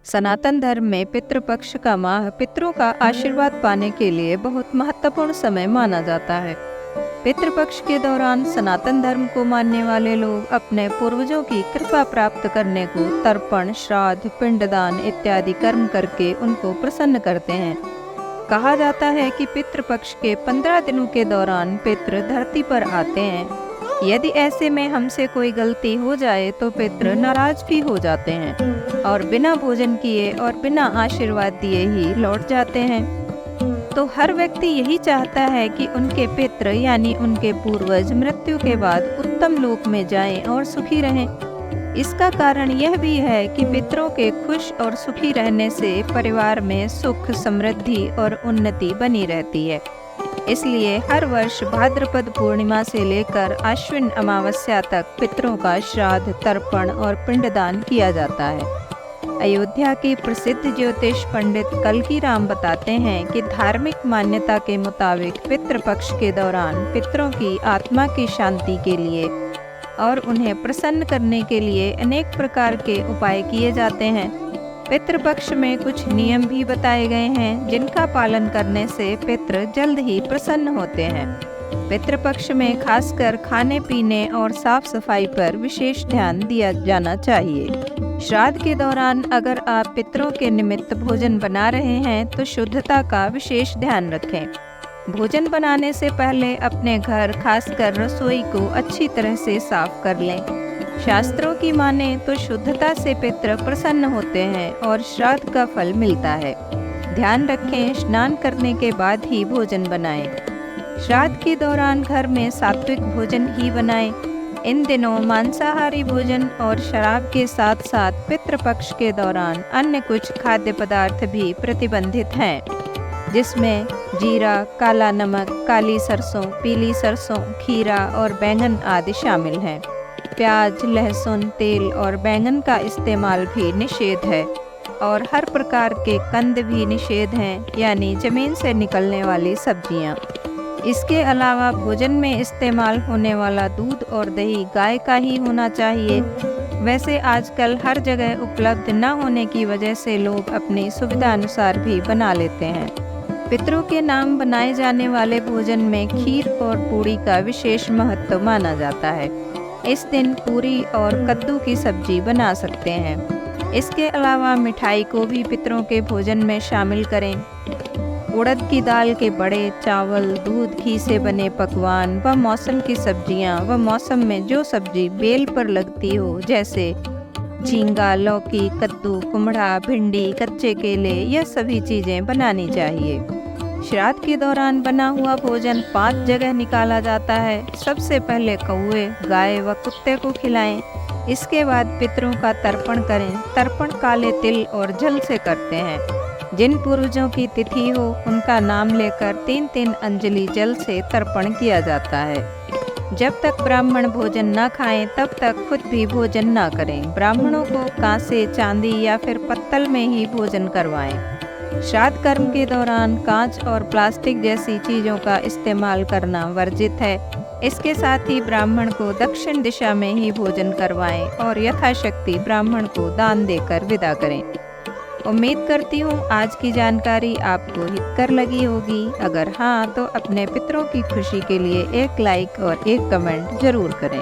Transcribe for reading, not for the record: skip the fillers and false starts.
सनातन धर्म में पितृपक्ष का माह पितरों का आशीर्वाद पाने के लिए बहुत महत्वपूर्ण समय माना जाता है। पितृपक्ष के दौरान सनातन धर्म को मानने वाले लोग अपने पूर्वजों की कृपा प्राप्त करने को तर्पण, श्राद्ध, पिंडदान इत्यादि कर्म करके उनको प्रसन्न करते हैं। कहा जाता है कि पितृपक्ष के 15 दिनों के दौरान पितृ धरती पर आते हैं। यदि ऐसे में हमसे कोई गलती हो जाए तो पितृ नाराज भी हो जाते हैं और बिना भोजन किए और बिना आशीर्वाद दिए ही लौट जाते हैं। तो हर व्यक्ति यही चाहता है कि उनके पितृ यानी उनके पूर्वज मृत्यु के बाद उत्तम लोक में जाएं और सुखी रहें। इसका कारण यह भी है कि पितरों के खुश और सुखी रहने से परिवार में सुख, समृद्धि और उन्नति बनी रहती है। इसलिए हर वर्ष भाद्रपद पूर्णिमा से लेकर आश्विन अमावस्या तक पितरों का श्राद्ध, तर्पण और पिंडदान किया जाता है। अयोध्या के प्रसिद्ध ज्योतिष पंडित कल्की राम बताते हैं कि धार्मिक मान्यता के मुताबिक पितृपक्ष के दौरान पितरों की आत्मा की शांति के लिए और उन्हें प्रसन्न करने के लिए अनेक प्रकार के उपाय किए जाते हैं। पितृपक्ष में कुछ नियम भी बताए गए हैं जिनका पालन करने से पितृ जल्द ही प्रसन्न होते हैं। पितृपक्ष में खासकर खाने पीने और साफ सफाई पर विशेष ध्यान दिया जाना चाहिए। श्राद्ध के दौरान अगर आप पितरों के निमित्त भोजन बना रहे हैं तो शुद्धता का विशेष ध्यान रखें। भोजन बनाने से पहले अपने घर खासकर रसोई को अच्छी तरह से साफ कर लें। शास्त्रों की माने तो शुद्धता से पितृ प्रसन्न होते हैं और श्राद्ध का फल मिलता है। ध्यान रखें, स्नान करने के बाद ही भोजन बनाएं। श्राद्ध के दौरान घर में सात्विक भोजन ही बनाएं। इन दिनों मांसाहारी भोजन और शराब के साथ साथ पितृपक्ष के दौरान अन्य कुछ खाद्य पदार्थ भी प्रतिबंधित हैं, जिसमें जीरा, काला नमक, काली सरसों, पीली सरसों, खीरा और बैंगन आदि शामिल हैं। प्याज, लहसुन, तेल और बैंगन का इस्तेमाल भी निषेध है और हर प्रकार के कंद भी निषेध हैं, यानी जमीन से निकलने वाली सब्जियां। इसके अलावा भोजन में इस्तेमाल होने वाला दूध और दही गाय का ही होना चाहिए। वैसे आजकल हर जगह उपलब्ध न होने की वजह से लोग अपनी सुविधा अनुसार भी बना लेते हैं। पितरों के नाम बनाए जाने वाले भोजन में खीर और पूड़ी का विशेष महत्व माना जाता है। इस दिन पूरी और कद्दू की सब्जी बना सकते हैं। इसके अलावा मिठाई को भी पितरों के भोजन में शामिल करें। उड़द की दाल के बड़े, चावल, दूध, घी से बने पकवान व मौसम की सब्जियां व मौसम में जो सब्जी बेल पर लगती हो, जैसे झींगा, लौकी, कद्दू, कुम्हड़ा, भिंडी, कच्चे केले, यह सभी चीज़ें बनानी चाहिए। श्राद्ध के दौरान बना हुआ भोजन 5 जगह निकाला जाता है। सबसे पहले कौवे, गाय व कुत्ते को खिलाएं। इसके बाद पितरों का तर्पण करें। तर्पण काले तिल और जल से करते हैं। जिन पूर्वजों की तिथि हो उनका नाम लेकर 3-3 अंजलि जल से तर्पण किया जाता है। जब तक ब्राह्मण भोजन न खाएं तब तक खुद भी भोजन न करें। ब्राह्मणों को कांसे, चांदी या फिर पत्तल में ही भोजन करवाएं। श्राद्ध कर्म के दौरान कांच और प्लास्टिक जैसी चीज़ों का इस्तेमाल करना वर्जित है। इसके साथ ही ब्राह्मण को दक्षिण दिशा में ही भोजन करवाएं और यथाशक्ति ब्राह्मण को दान देकर विदा करें। उम्मीद करती हूँ आज की जानकारी आपको हितकर लगी होगी। अगर हाँ तो अपने पितरों की खुशी के लिए एक लाइक और एक कमेंट जरूर करें।